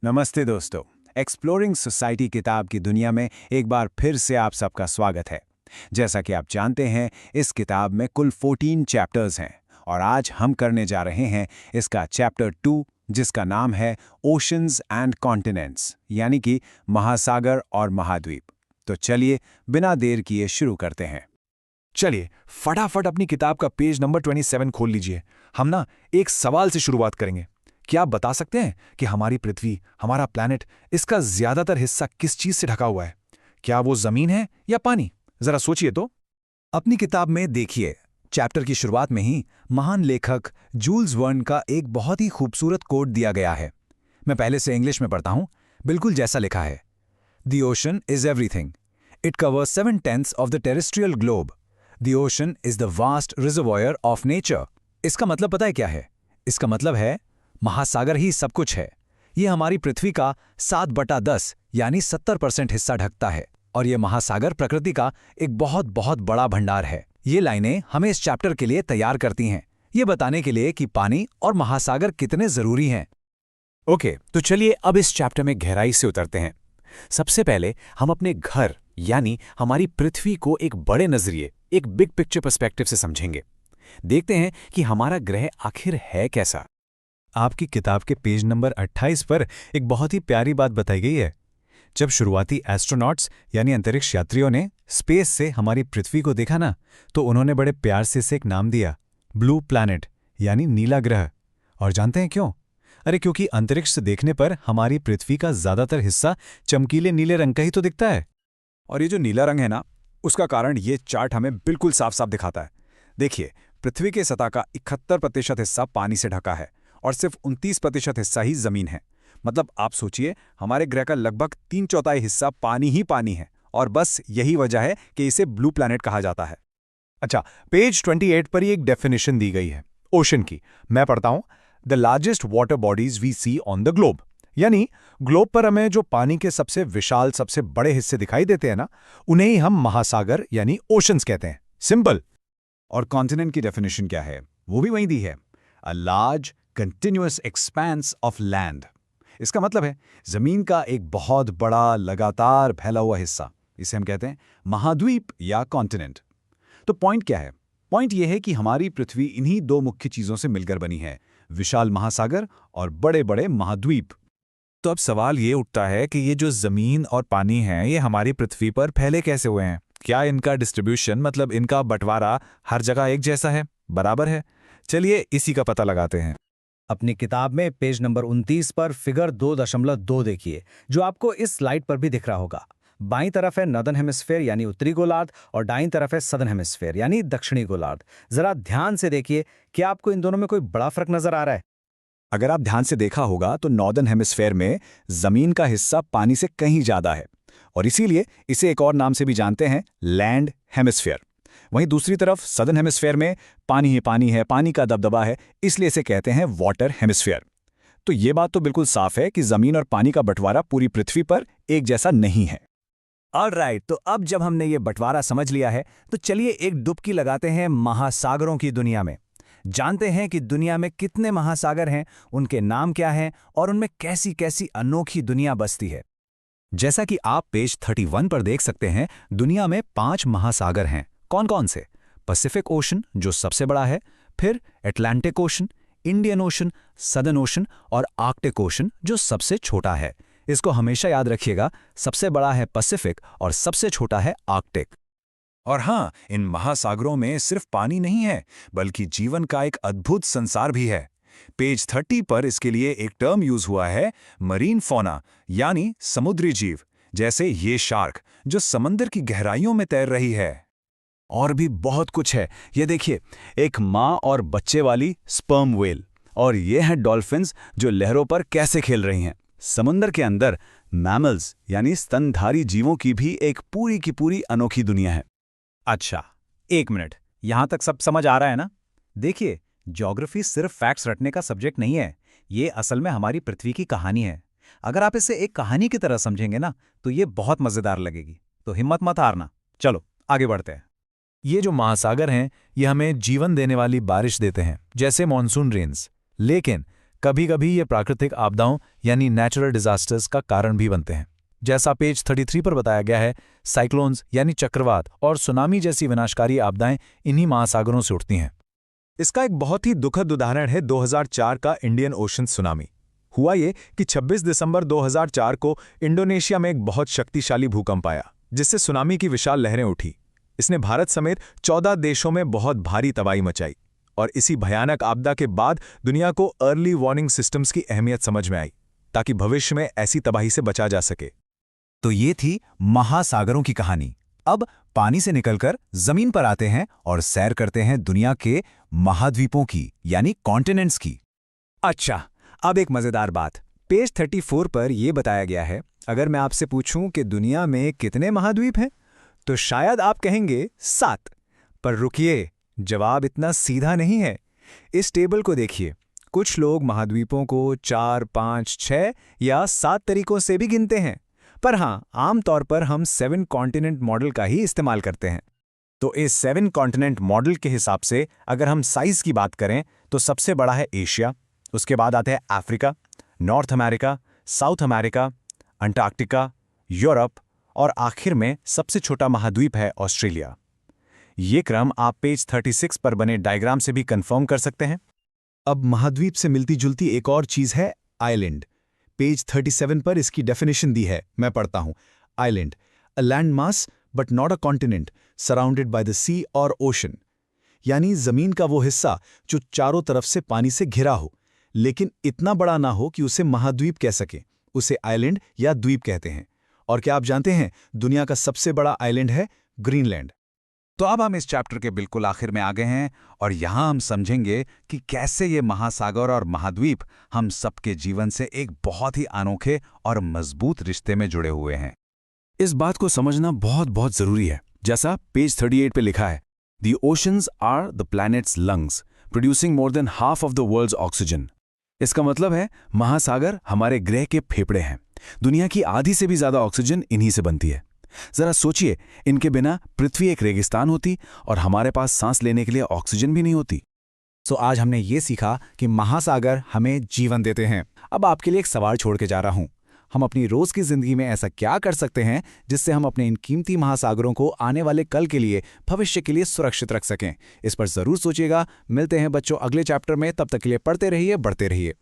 नमस्ते दोस्तों। Exploring society किताब की दुनिया में एक बार फिर से आप सबका स्वागत है। जैसा कि आप जानते हैं, इस किताब में कुल 14 चैप्टर्स हैं और आज हम करने जा रहे हैं इसका चैप्टर 2, जिसका नाम है ओशंस एंड कॉन्टिनेंट्स, यानी कि महासागर और महाद्वीप। तो चलिए बिना देर किए शुरू करते हैं। चलिए फटाफट अपनी किताब का पेज नंबर 27 खोल लीजिए। हम ना एक सवाल से शुरुआत करेंगे। क्या आप बता सकते हैं कि हमारी पृथ्वी, हमारा प्लैनेट, इसका ज्यादातर हिस्सा किस चीज से ढका हुआ है? क्या वो जमीन है या पानी? जरा सोचिए तो। अपनी किताब में देखिए, चैप्टर की शुरुआत में ही महान लेखक जूल्स वर्न का एक बहुत ही खूबसूरत कोट दिया गया है। मैं पहले से इंग्लिश में पढ़ता हूं, बिल्कुल जैसा लिखा है। The ocean is everything. It covers 7/10 of the terrestrial globe. The ocean is the vast reservoir of nature. इसका मतलब पता है क्या है? इसका मतलब है महासागर ही सब कुछ है। ये हमारी पृथ्वी का 7/10 यानी 70% हिस्सा ढकता है और ये महासागर प्रकृति का एक बहुत बहुत बड़ा भंडार है। ये लाइनें हमें इस चैप्टर के लिए तैयार करती हैं, ये बताने के लिए कि पानी और महासागर कितने जरूरी हैं। ओके, तो चलिए अब इस चैप्टर में गहराई से उतरते हैं। सबसे पहले हम अपने घर यानी हमारी पृथ्वी को एक बड़े नजरिए, एक बिग पिक्चर पर्सपेक्टिव से समझेंगे। देखते हैं कि हमारा ग्रह आखिर है कैसा। आपकी किताब के पेज नंबर 28 पर एक बहुत ही प्यारी बात बताई गई है। जब शुरुआती एस्ट्रोनॉट्स यानी अंतरिक्ष यात्रियों ने स्पेस से हमारी पृथ्वी को देखा ना, तो उन्होंने बड़े प्यार से इसे एक नाम दिया, ब्लू प्लैनेट यानी नीला ग्रह। और जानते हैं क्यों? अरे क्योंकि अंतरिक्ष से देखने पर हमारी पृथ्वी का ज्यादातर हिस्सा चमकीले नीले रंग का ही तो दिखता है। और ये जो नीला रंग है ना, उसका कारण ये चार्ट हमें बिल्कुल साफ साफ दिखाता है। देखिए, पृथ्वी के सतह का 71% हिस्सा पानी से ढका है और सिर्फ 29% हिस्सा ही जमीन है। मतलब आप सोचिए, हमारे ग्रह का लगभग 3/4 हिस्सा पानी ही पानी है और बस यही वजह है कि इसे ब्लू प्लैनेट कहा जाता है। अच्छा, पेज 28 पर ही एक डेफिनेशन दी गई है ओशन की। मैं पढ़ता हूं, the largest water bodies we see on the globe. यानी ग्लोब पर हमें जो पानी के सबसे विशाल, सबसे बड़े हिस्से दिखाई देते हैं ना, उन्हें ही हम महासागर यानी ओशंस कहते हैं। सिंपल। और कॉन्टिनेंट की डेफिनेशन क्या है? वो भी वहीं दी है, a large continuous expense of land. इसका मतलब है जमीन का एक बहुत बड़ा लगातार फैला हुआ हिस्सा। इसे हम कहते हैं महाद्वीप या कॉन्टिनेंट। तो पॉइंट क्या है? पॉइंट यह है कि हमारी पृथ्वी इन्हीं दो मुख्य चीजों से मिलकर बनी है, विशाल महासागर और बड़े बड़े महाद्वीप। तो अब सवाल ये उठता है कि ये जो जमीन और पानी है, ये हमारी पृथ्वी पर फैले कैसे हुए हैं? क्या इनका डिस्ट्रीब्यूशन, मतलब इनका बंटवारा हर जगह एक जैसा है, बराबर है? चलिए इसी का पता लगाते हैं। अपनी किताब में पेज नंबर 29 पर फिगर 2.2 देखिए, जो आपको इस स्लाइड पर भी दिख रहा होगा। बाईं तरफ है नॉर्दर्न हेमिस्फेयर यानी उत्तरी गोलार्ध और दाईं तरफ है सदर्न हेमिस्फेयर यानी दक्षिणी गोलार्ध। जरा ध्यान से देखिए, क्या आपको इन दोनों में कोई बड़ा फर्क नजर आ रहा है? अगर आप ध्यान से देखा होगा तो नॉर्दर्न हेमिस्फेयर में जमीन का हिस्सा पानी से कहीं ज्यादा है और इसीलिए इसे एक और नाम से भी जानते हैं, लैंड हेमिस्फेयर। वहीं दूसरी तरफ सदर्न हेमिस्फेयर में पानी ही पानी है, पानी का दबदबा है, इसलिए इसे कहते हैं वाटर हेमिस्फेयर। तो ये बात तो बिल्कुल साफ है कि जमीन और पानी का बंटवारा पूरी पृथ्वी पर एक जैसा नहीं है। ऑलराइट, तो अब जब हमने ये बंटवारा समझ लिया है, तो चलिए एक डुबकी लगाते हैं महासागरों की दुनिया में। जानते हैं कि दुनिया में कितने महासागर हैं, उनके नाम क्या हैं और उनमें कैसी कैसी अनोखी दुनिया बसती है। जैसा कि आप पेज 31 पर देख सकते हैं, दुनिया में 5 महासागर हैं। कौन कौन से? पैसिफिक ओशन जो सबसे बड़ा है, फिर Atlantic ocean, Indian ocean, southern ocean और आर्कटिक ओशन जो सबसे छोटा है। इसको हमेशा याद रखिएगा, सबसे बड़ा है पैसिफिक और सबसे छोटा है आर्कटिक। और हाँ, इन महासागरों में सिर्फ पानी नहीं है, बल्कि जीवन का एक अद्भुत संसार भी है। पेज 30 पर इसके लिए एक टर्म यूज हुआ है, मरीन फौना, यानी समुद्री जीव, जैसे ये शार्क जो समंदर की गहराइयों में तैर रही है। और भी बहुत कुछ है। ये देखिए, एक माँ और बच्चे वाली स्पर्म व्हेल, और ये हैं डॉल्फिन्स जो लहरों पर कैसे खेल रही हैं। समुद्र के अंदर मैमल्स यानी स्तनधारी जीवों की भी एक पूरी की पूरी अनोखी दुनिया है। अच्छा, एक मिनट, यहां तक सब समझ आ रहा है ना? देखिए, ज्योग्राफी सिर्फ फैक्ट्स रटने का सब्जेक्ट नहीं है, ये असल में हमारी पृथ्वी की कहानी है। अगर आप इसे एक कहानी की तरह समझेंगे ना, तो ये बहुत मजेदार लगेगी। तो हिम्मत मत हारना, चलो आगे बढ़ते हैं। ये जो महासागर हैं, ये हमें जीवन देने वाली बारिश देते हैं, जैसे मॉनसून रेन्स। लेकिन कभी कभी ये प्राकृतिक आपदाओं यानी नेचुरल डिजास्टर्स का कारण भी बनते हैं। जैसा पेज 33 पर बताया गया है, साइक्लोन्स यानी चक्रवात और सुनामी जैसी विनाशकारी आपदाएं इन्हीं महासागरों से उठती हैं। इसका एक बहुत ही दुखद उदाहरण है 2004 का इंडियन ओशन सुनामी। हुआ ये कि 26 दिसंबर 2004 को इंडोनेशिया में एक बहुत शक्तिशाली भूकंप आया, जिससे सुनामी की विशाल लहरें उठी। इसने भारत समेत 14 देशों में बहुत भारी तबाही मचाई और इसी भयानक आपदा के बाद दुनिया को अर्ली वार्निंग सिस्टम्स की अहमियत समझ में आई, ताकि भविष्य में ऐसी तबाही से बचा जा सके। तो ये थी महासागरों की कहानी। अब पानी से निकलकर जमीन पर आते हैं और सैर करते हैं दुनिया के महाद्वीपों की यानी कॉन्टिनेंट्स की। अच्छा, अब एक मजेदार बात। पेज 34 पर यह बताया गया है, अगर मैं आपसे पूछूं कि दुनिया में कितने महाद्वीप हैं, तो शायद आप कहेंगे 7। पर रुकिए, जवाब इतना सीधा नहीं है। इस टेबल को देखिए। कुछ लोग महाद्वीपों को 4, 5, 6 या 7 तरीकों से भी गिनते हैं, पर हां, आमतौर पर हम 7 कॉन्टिनेंट मॉडल का ही इस्तेमाल करते हैं। तो इस 7 कॉन्टिनेंट मॉडल के हिसाब से अगर हम साइज की बात करें तो सबसे बड़ा है एशिया, उसके बाद आते हैं Africa, north America, south America, Antarctica, Europe और आखिर में सबसे छोटा महाद्वीप है ऑस्ट्रेलिया। ये क्रम आप पेज 36 पर बने डायग्राम से भी कंफर्म कर सकते हैं। अब महाद्वीप से मिलती जुलती एक और चीज है आइलैंड। पेज 37 पर इसकी डेफिनेशन दी है, मैं पढ़ता हूं। Island, a land mass but not a continent surrounded by the sea और ओशन। यानी जमीन का वो हिस्सा जो चारों तरफ से पानी से घिरा हो, लेकिन इतना बड़ा ना हो कि उसे महाद्वीप कह सके, उसे आइलैंड या द्वीप कहते हैं। और क्या आप जानते हैं, दुनिया का सबसे बड़ा आइलैंड है ग्रीनलैंड। तो अब हम इस चैप्टर के बिल्कुल आखिर में आ गए हैं और यहाँ हम समझेंगे कि कैसे ये महासागर और महाद्वीप हम सबके जीवन से एक बहुत ही अनोखे और मजबूत रिश्ते में जुड़े हुए हैं। इस बात को समझना बहुत बहुत जरूरी है। जैसा पेज 38 पे लिखा है, The oceans are the planet's lungs, producing more than half of the world's oxygen. इसका मतलब है महासागर हमारे ग्रह के फेफड़े हैं। दुनिया की आधी से भी ज्यादा ऑक्सीजन इन्हीं से बनती है। जरा सोचिए, इनके बिना पृथ्वी एक रेगिस्तान होती और हमारे पास सांस लेने के लिए ऑक्सीजन भी नहीं होती। तो आज हमने ये सीखा कि महासागर हमें जीवन देते हैं। अब आपके लिए एक सवाल छोड़ के जा रहा हूं। हम अपनी रोज की जिंदगी में ऐसा क्या कर सकते हैं जिससे हम अपने इन कीमती महासागरों को आने वाले कल के लिए, भविष्य के लिए सुरक्षित रख सकें? इस पर जरूर सोचिएगा। मिलते हैं बच्चों अगले चैप्टर में। तब तक के लिए पढ़ते रहिए, बढ़ते रहिए।